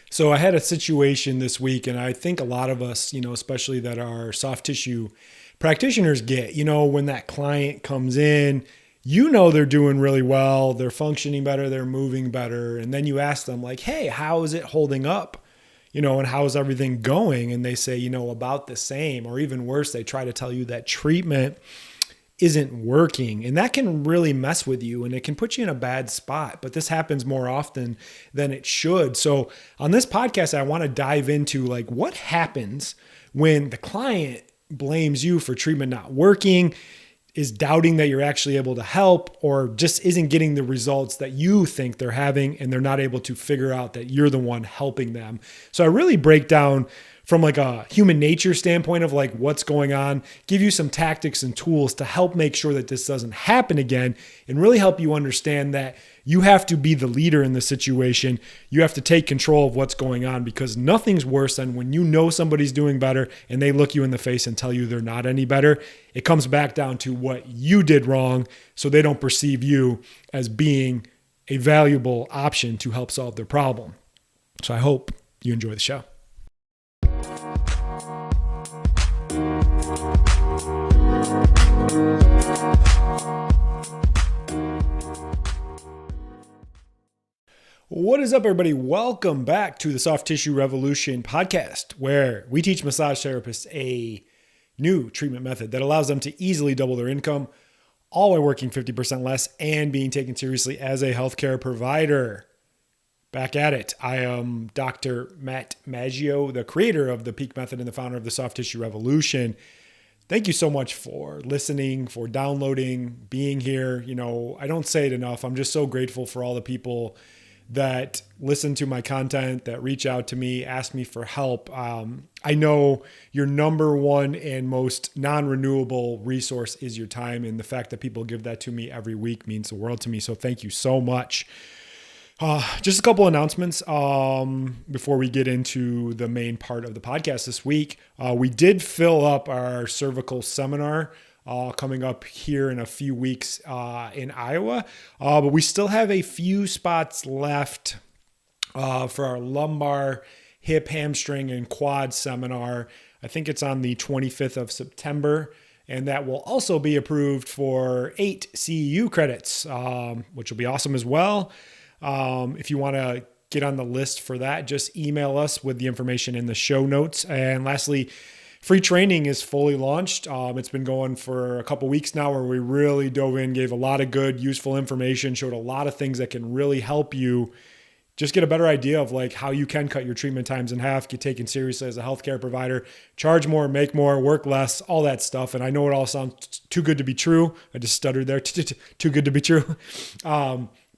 So I had a situation this week, and I think a lot of us, especially that are soft tissue practitioners get, when that client comes in, they're doing really well, they're functioning better, they're moving better. And then you ask them like, hey, how is it holding up? And how's everything going? And they say, about the same, or even worse, they try to tell you that treatment isn't working. And that can really mess with you and it can put you in a bad spot. But this happens more often than it should. So on this podcast, I want to dive into like what happens when the client blames you for treatment not working, is doubting that you're actually able to help, or just isn't getting the results that you think they're having, and they're not able to figure out that you're the one helping them. So I really break down from like a human nature standpoint of like what's going on, give you some tactics and tools to help make sure that this doesn't happen again, and really help you understand that you have to be the leader in the situation. You have to take control of what's going on, because nothing's worse than when somebody's doing better and they look you in the face and tell you they're not any better. It comes back down to what you did wrong, so they don't perceive you as being a valuable option to help solve their problem. So I hope you enjoy the show. What is up, everybody? Welcome back to the Soft Tissue Revolution podcast, where we teach massage therapists a new treatment method that allows them to easily double their income, all while working 50% less and being taken seriously as a healthcare provider. Back at it. I am Dr. Matt Maggio, the creator of the Peak Method and the founder of the Soft Tissue Revolution. Thank you so much for listening, for downloading, being here. I don't say it enough. I'm just so grateful for all the people that listen to my content, that reach out to me, ask me for help. I know your number one and most non-renewable resource is your time. And the fact that people give that to me every week means the world to me. So thank you so much. Just a couple announcements before we get into the main part of the podcast this week. We did fill up our cervical seminar coming up here in a few weeks in Iowa, but we still have a few spots left for our lumbar, hip, hamstring, and quad seminar. I think it's on the 25th of September. And that will also be approved for 8 CEU credits, which will be awesome as well. If you want to get on the list for that, just email us with the information in the show notes. And lastly, free training is fully launched. It's been going for a couple weeks now, where we really dove in, gave a lot of good, useful information, showed a lot of things that can really help you just get a better idea of like how you can cut your treatment times in half, get taken seriously as a healthcare provider, charge more, make more, work less, all that stuff. And I know it all sounds too good to be true. I just stuttered there. Too good to be true.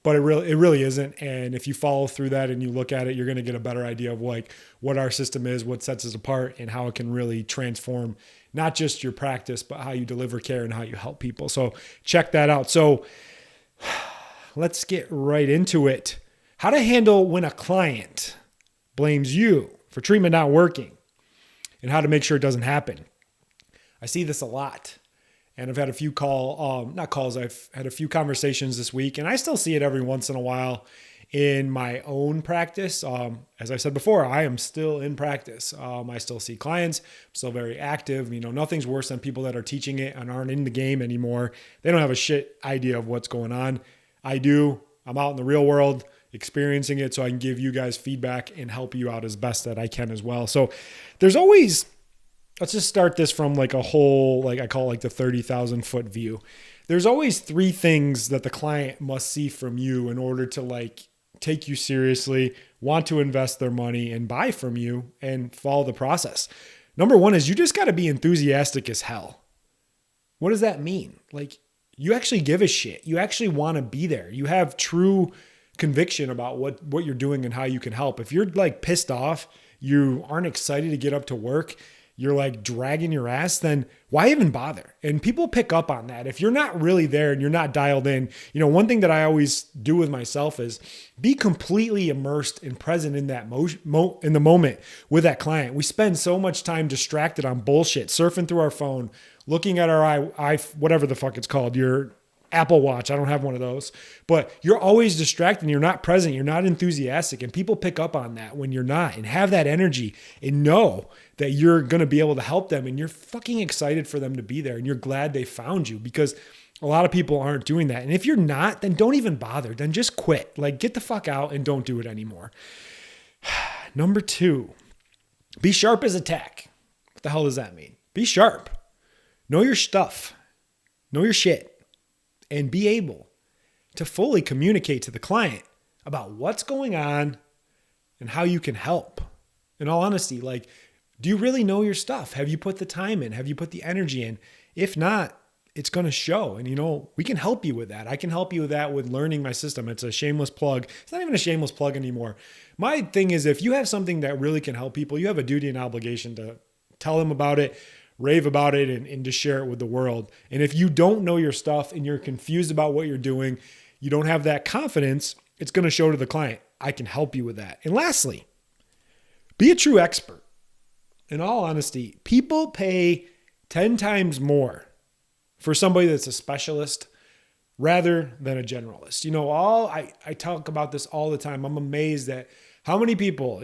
But it really isn't. And if you follow through that and you look at it, you're going to get a better idea of like what our system is, what sets us apart, and how it can really transform not just your practice, but how you deliver care and how you help people. So check that out. So let's get right into it. How to handle when a client blames you for treatment not working, and how to make sure it doesn't happen. I see this a lot. And I've had a few I've had a few conversations this week, and I still see it every once in a while in my own practice. As I said before, I am still in practice. I still see clients, I'm still very active. Nothing's worse than people that are teaching it and aren't in the game anymore. They don't have a shit idea of what's going on. I do. I'm out in the real world experiencing it, so I can give you guys feedback and help you out as best that I can as well. So there's always, let's just start this from like a whole, like I call it like the 30,000 foot view. There's always 3 things that the client must see from you in order to like take you seriously, want to invest their money and buy from you and follow the process. Number 1 is you just got to be enthusiastic as hell. What does that mean? Like you actually give a shit. You actually want to be there. You have true conviction about what you're doing and how you can help. If you're like pissed off, you aren't excited to get up to work, you're like dragging your ass, then why even bother? And people pick up on that. If you're not really there and you're not dialed in, one thing that I always do with myself is be completely immersed and present in that in the moment with that client. We spend so much time distracted on bullshit, surfing through our phone, looking at our whatever the fuck it's called, your Apple Watch. I don't have one of those, but you're always distracted. You're not present. You're not enthusiastic. And people pick up on that when you're not, and have that energy and know that you're going to be able to help them. And you're fucking excited for them to be there. And you're glad they found you, because a lot of people aren't doing that. And if you're not, then don't even bother. Then just quit. Like, get the fuck out and don't do it anymore. Number 2, be sharp as a tack. What the hell does that mean? Be sharp. Know your stuff. Know your shit. And be able to fully communicate to the client about what's going on and how you can help. In all honesty, like, do you really know your stuff? Have you put the time in? Have you put the energy in? If not, it's going to show. And, we can help you with that. I can help you with that with learning my system. It's a shameless plug. It's not even a shameless plug anymore. My thing is, if you have something that really can help people, you have a duty and obligation to tell them about it, rave about it, and to share it with the world. And if you don't know your stuff and you're confused about what you're doing, you don't have that confidence, it's going to show to the client. I can help you with that. And lastly, be a true expert. In all honesty, people pay 10 times more for somebody that's a specialist rather than a generalist. I talk about this all the time. I'm amazed at how many people,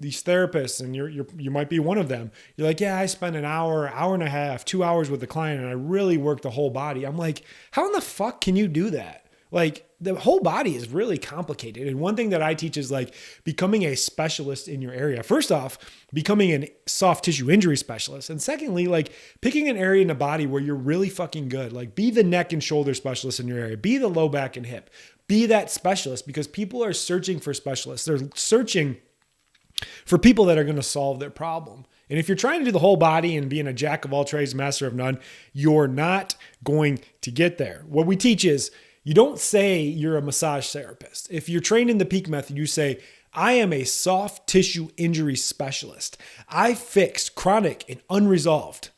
these therapists, and you might be one of them. You're like, yeah, I spend an hour and a half, 2 hours with the client, and I really work the whole body. I'm like, how in the fuck can you do that? Like, the whole body is really complicated. And one thing that I teach is like becoming a specialist in your area. First off, becoming a soft tissue injury specialist. And secondly, like picking an area in the body where you're really fucking good. Like, be the neck and shoulder specialist in your area. Be the low back and hip. Be that specialist, because people are searching for specialists. They're searching for people that are going to solve their problem. And if you're trying to do the whole body and being a jack of all trades, master of none, you're not going to get there. What we teach is, you don't say you're a massage therapist. If you're trained in the peak method, you say, I am a soft tissue injury specialist. I fix chronic and unresolved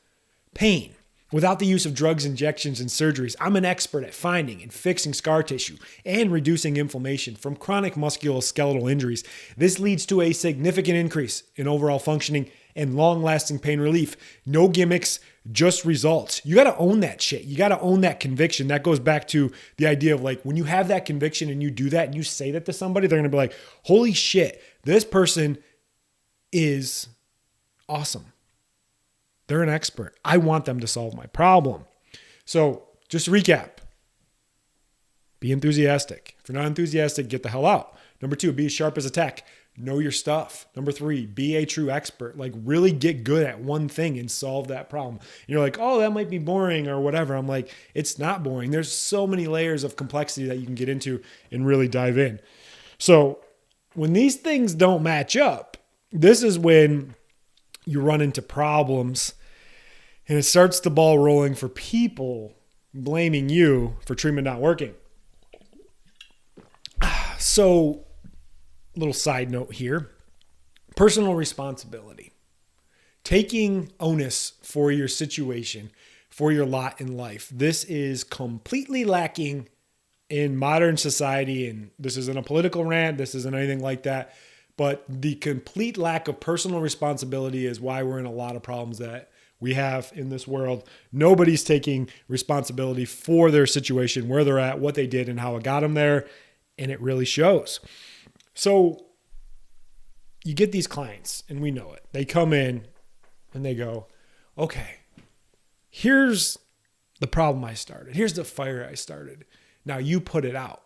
pain without the use of drugs, injections, and surgeries. I'm an expert at finding and fixing scar tissue and reducing inflammation from chronic musculoskeletal injuries. This leads to a significant increase in overall functioning and long-lasting pain relief. No gimmicks, just results. You got to own that shit. You got to own that conviction. That goes back to the idea of like, when you have that conviction and you do that and you say that to somebody, they're going to be like, holy shit, this person is awesome. They're an expert. I want them to solve my problem. So just to recap, be enthusiastic. If you're not enthusiastic, get the hell out. Number 2, be as sharp as a tack. Know your stuff. Number 3, be a true expert. Like, really get good at one thing and solve that problem. You're like, oh, that might be boring or whatever. I'm like, it's not boring. There's so many layers of complexity that you can get into and really dive in. So when these things don't match up, this is when you run into problems, and it starts the ball rolling for people blaming you for treatment not working. So, little side note here, personal responsibility, taking onus for your situation, for your lot in life. This is completely lacking in modern society. And this isn't a political rant. This isn't anything like that. But the complete lack of personal responsibility is why we're in a lot of problems that we have in this world. Nobody's taking responsibility for their situation, where they're at, what they did, and how it got them there. And it really shows. So you get these clients, and we know it. They come in and they go, okay, here's the problem I started. Here's the fire I started. Now you put it out.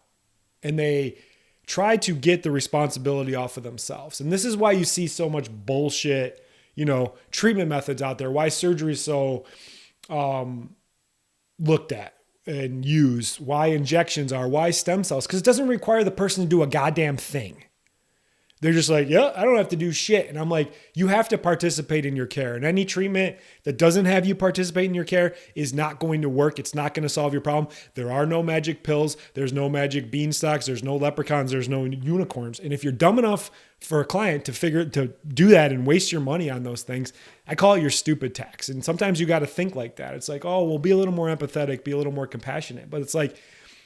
And they try to get the responsibility off of themselves. And this is why you see so much bullshit, treatment methods out there, why surgery is so looked at and used, why injections are, why stem cells, because it doesn't require the person to do a goddamn thing. They're just like, yeah, I don't have to do shit. And I'm like, you have to participate in your care. And any treatment that doesn't have you participate in your care is not going to work. It's not going to solve your problem. There are no magic pills. There's no magic beanstalks. There's no leprechauns. There's no unicorns. And if you're dumb enough for a client to do that and waste your money on those things, I call it your stupid tax. And sometimes you got to think like that. It's like, oh, well, be a little more empathetic, be a little more compassionate. But it's like,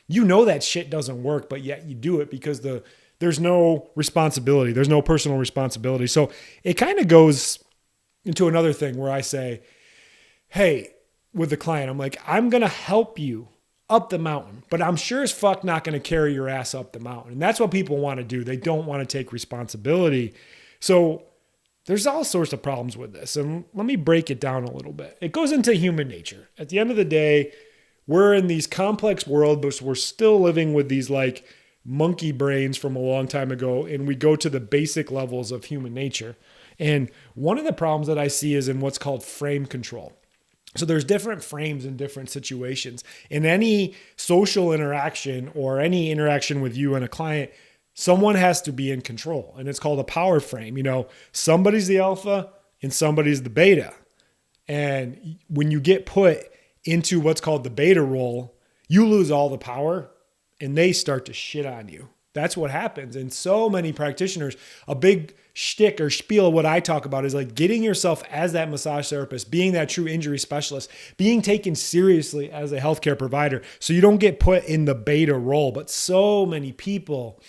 that shit doesn't work, but yet you do it because there's no responsibility. There's no personal responsibility. So it kind of goes into another thing where I say, hey, with the client, I'm like, I'm going to help you up the mountain, but I'm sure as fuck not going to carry your ass up the mountain. And that's what people want to do. They don't want to take responsibility. So there's all sorts of problems with this. And let me break it down a little bit. It goes into human nature. At the end of the day, we're in these complex world, but we're still living with these like monkey brains from a long time ago. And we go to the basic levels of human nature. And one of the problems that I see is in what's called frame control. So there's different frames in different situations. In any social interaction or any interaction with you and a client, someone has to be in control. And it's called a power frame. You know, somebody's the alpha and somebody's the beta. And when you get put into what's called the beta role, you lose all the power and they start to shit on you. That's what happens. And so many practitioners, a big shtick or spiel of what I talk about is like getting yourself as that massage therapist, being that true injury specialist, being taken seriously as a healthcare provider so you don't get put in the beta role. But so many people,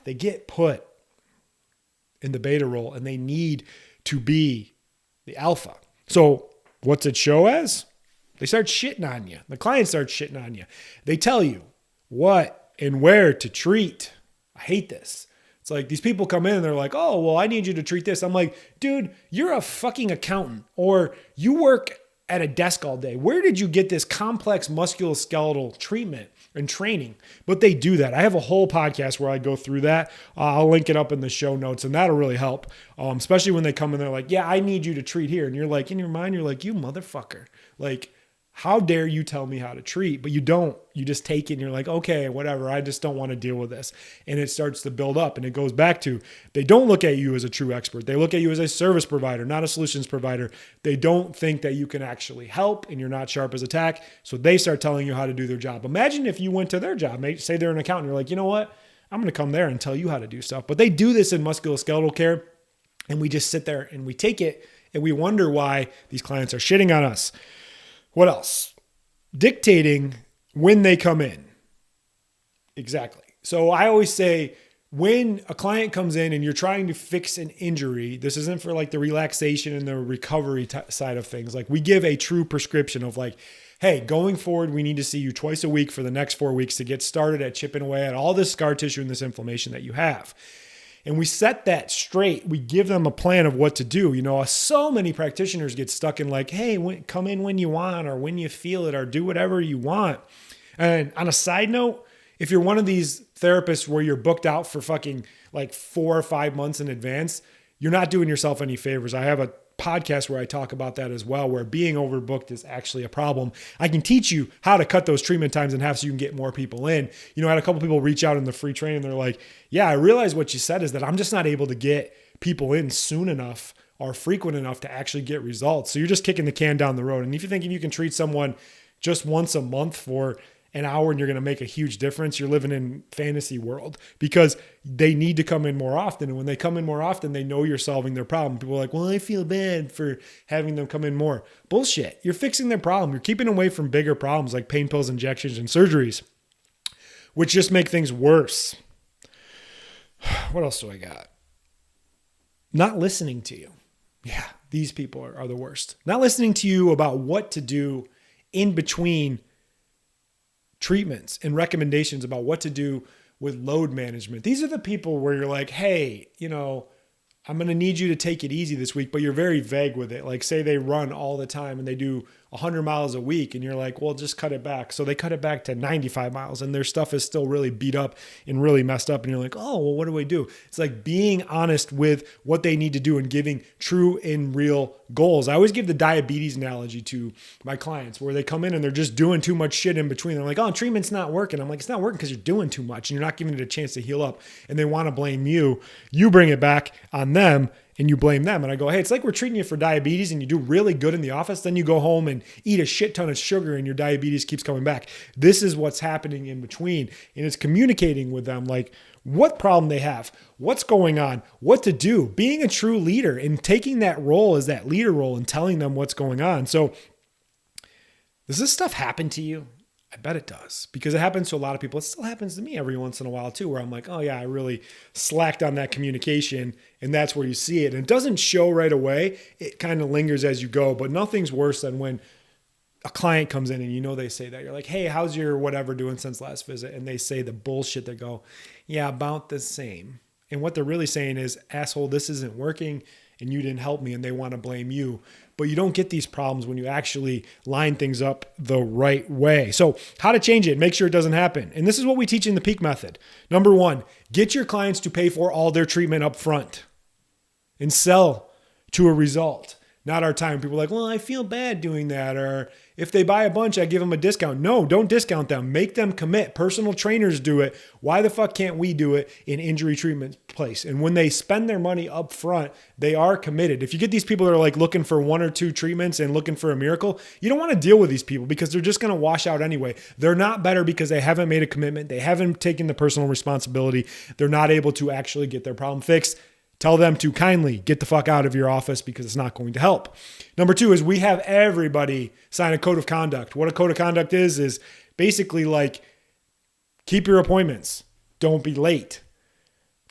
they get put in the beta role and they need to be the alpha. So what's it show as? They start shitting on you. The client starts shitting on you. They tell you what and where to treat. I hate this. It's like these people come in and they're like, oh, well, I need you to treat this. I'm like, dude, you're a fucking accountant or you work at a desk all day. Where did you get this complex musculoskeletal treatment and training? But they do that. I have a whole podcast where I go through that. I'll link it up in the show notes and that'll really help. Especially when they come in, they're like, yeah, I need you to treat here. And you're like, in your mind, you're like, you motherfucker. Like, how dare you tell me how to treat? But you don't. You just take it and you're like, okay, whatever. I just don't want to deal with this. And it starts to build up. And it goes back to, they don't look at you as a true expert. They look at you as a service provider, not a solutions provider. They don't think that you can actually help and you're not sharp as a tack. So they start telling you how to do their job. Imagine if you went to their job, say they're an accountant. You're like, you know what? I'm going to come there and tell you how to do stuff. But they do this in musculoskeletal care. And we just sit there and we take it and we wonder why these clients are shitting on us. What else? Dictating when they come in. Exactly. So I always say when a client comes in and you're trying to fix an injury, this isn't for like the relaxation and the recovery side of things. Like we give a true prescription of like, hey, going forward, we need to see you twice a week for the next 4 weeks to get started at chipping away at all this scar tissue and this inflammation that you have. And we set that straight. We give them a plan of what to do. You know, so many practitioners get stuck in like, hey, come in when you want or when you feel it or do whatever you want. And on a side note, if you're one of these therapists where you're booked out for fucking like 4 or 5 months in advance, you're not doing yourself any favors. I have a podcast where I talk about that as well, where being overbooked is actually a problem. I can teach you how to cut those treatment times in half so you can get more people in. You know, I had a couple people reach out in the free training. They're like, yeah, I realize what you said is that I'm just not able to get people in soon enough or frequent enough to actually get results. So you're just kicking the can down the road. And if you think if you can treat someone just once a month for an hour and you're going to make a huge difference, you're living in fantasy world because they need to come in more often. And when they come in more often, they know you're solving their problem. People are like, well, I feel bad for having them come in more. Bullshit. You're fixing their problem. You're keeping them away from bigger problems like pain pills, injections, and surgeries, which just make things worse. What else do I got? Not listening to you. Yeah, these people are the worst. Not listening to you about what to do in between treatments and recommendations about what to do with load management. These are the people where you're like, hey, you know, I'm going to need you to take it easy this week, but you're very vague with it. Like say they run all the time and they do 100 miles a week and you're like, well, just cut it back. So they cut it back to 95 miles and their stuff is still really beat up and really messed up. And you're like, oh, well, what do I do? It's like being honest with what they need to do and giving true and real goals. I always give the diabetes analogy to my clients where they come in and they're just doing too much shit in between. They're like, oh, treatment's not working. I'm like, it's not working because you're doing too much and you're not giving it a chance to heal up. And they want to blame you. You bring it back on them and you blame them. And I go, hey, it's like we're treating you for diabetes and you do really good in the office. Then you go home and eat a shit ton of sugar and your diabetes keeps coming back. This is what's happening in between. And it's communicating with them like what problem they have, what's going on, what to do, being a true leader and taking that role as that leader role and telling them what's going on. So does this stuff happen to you? I bet it does because it happens to a lot of people. It still happens to me every once in a while too, where I'm like, oh yeah, I really slacked on that communication. And that's where you see it. And it doesn't show right away. It kind of lingers as you go, but nothing's worse than when a client comes in and they say that, you're like, hey, how's your whatever doing since last visit? And they say the bullshit. They go, yeah, about the same. And what they're really saying is, asshole, this isn't working and you didn't help me, and they want to blame you. But you don't get these problems when you actually line things up the right way. So how to change it, make sure it doesn't happen. And this is what we teach in the Peak Method. Number one, get your clients to pay for all their treatment up front and sell to a result. Not our time. People are like, well, I feel bad doing that. Or if they buy a bunch, I give them a discount. No, don't discount them. Make them commit. Personal trainers do it. Why the fuck can't we do it in injury treatment place? And when they spend their money up front, they are committed. If you get these people that are like looking for 1 or 2 treatments and looking for a miracle, you don't want to deal with these people because they're just going to wash out anyway. They're not better because they haven't made a commitment. They haven't taken the personal responsibility. They're not able to actually get their problem fixed. Tell them to kindly get the fuck out of your office because it's not going to help. Number 2 is we have everybody sign a code of conduct. What a code of conduct is basically like, keep your appointments. Don't be late.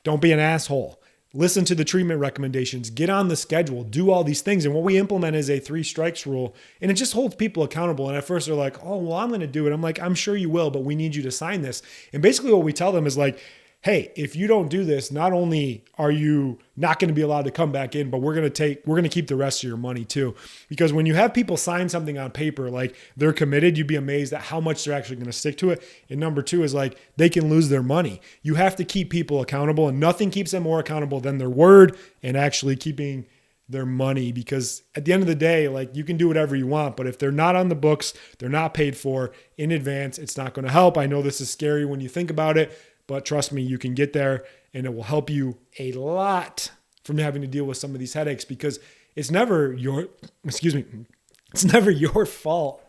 Don't be an asshole. Listen to the treatment recommendations. Get on the schedule. Do all these things. And what we implement is a 3 strikes rule. And it just holds people accountable. And at first they're like, oh, well, I'm going to do it. I'm like, I'm sure you will, but we need you to sign this. And basically what we tell them is like, hey, if you don't do this, not only are you not going to be allowed to come back in, but we're going to keep the rest of your money too. Because when you have people sign something on paper, like they're committed, you'd be amazed at how much they're actually going to stick to it. And number 2 is like, they can lose their money. You have to keep people accountable, and nothing keeps them more accountable than their word and actually keeping their money. Because at the end of the day, like, you can do whatever you want, but if they're not on the books, they're not paid for in advance, it's not going to help. I know this is scary when you think about it, but trust me, you can get there, and it will help you a lot from having to deal with some of these headaches, because it's never your fault.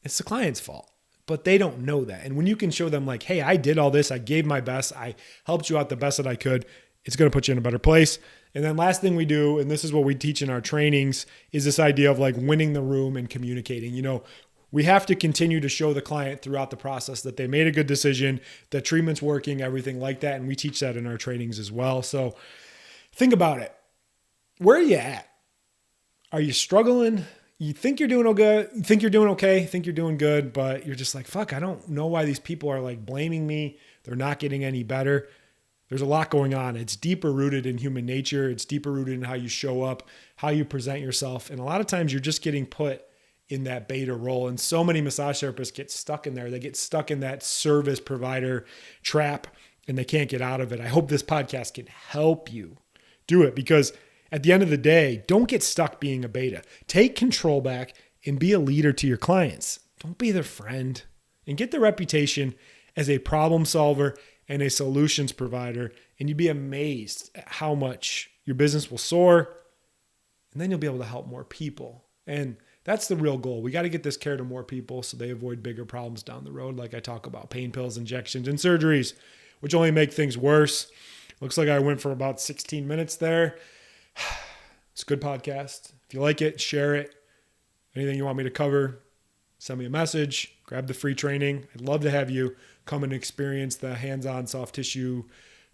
It's the client's fault, but they don't know that. And when you can show them like, hey, I did all this, I gave my best, I helped you out the best that I could, it's going to put you in a better place. And then last thing we do, and this is what we teach in our trainings, is this idea of like winning the room and communicating. We have to continue to show the client throughout the process that they made a good decision, that treatment's working, everything like that. And we teach that in our trainings as well. So think about it. Where are you at? Are you struggling? You think you're doing okay? You think you're doing okay? Think you're doing good, but you're just like, fuck, I don't know why these people are like blaming me. They're not getting any better. There's a lot going on. It's deeper rooted in human nature. It's deeper rooted in how you show up, how you present yourself. And a lot of times you're just getting put in that beta role. And so many massage therapists get stuck in there. They get stuck in that service provider trap and they can't get out of it. I hope this podcast can help you do it, because at the end of the day, don't get stuck being a beta. Take control back and be a leader to your clients. Don't be their friend, and get the reputation as a problem solver and a solutions provider. And you'd be amazed at how much your business will soar. And then you'll be able to help more people. And that's the real goal. We got to get this care to more people so they avoid bigger problems down the road. Like I talk about pain pills, injections, and surgeries, which only make things worse. Looks like I went for about 16 minutes there. It's a good podcast. If you like it, share it. Anything you want me to cover, send me a message, grab the free training. I'd love to have you come and experience the hands-on soft tissue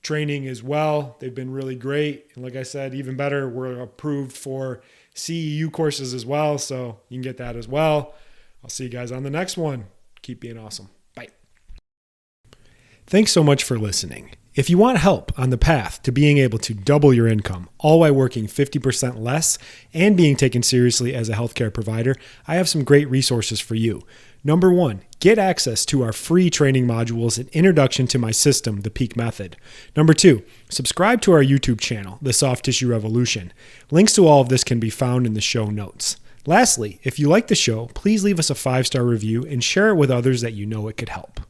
training as well. They've been really great. And like I said, even better, we're approved for CEU courses as well. So you can get that as well. I'll see you guys on the next one. Keep being awesome. Bye. Thanks so much for listening. If you want help on the path to being able to double your income, all while working 50% less and being taken seriously as a healthcare provider, I have some great resources for you. Number 1, get access to our free training modules and introduction to my system, the Peak Method. Number 2, subscribe to our YouTube channel, The Soft Tissue Revolution. Links to all of this can be found in the show notes. Lastly, if you like the show, please leave us a 5-star review and share it with others that you know it could help.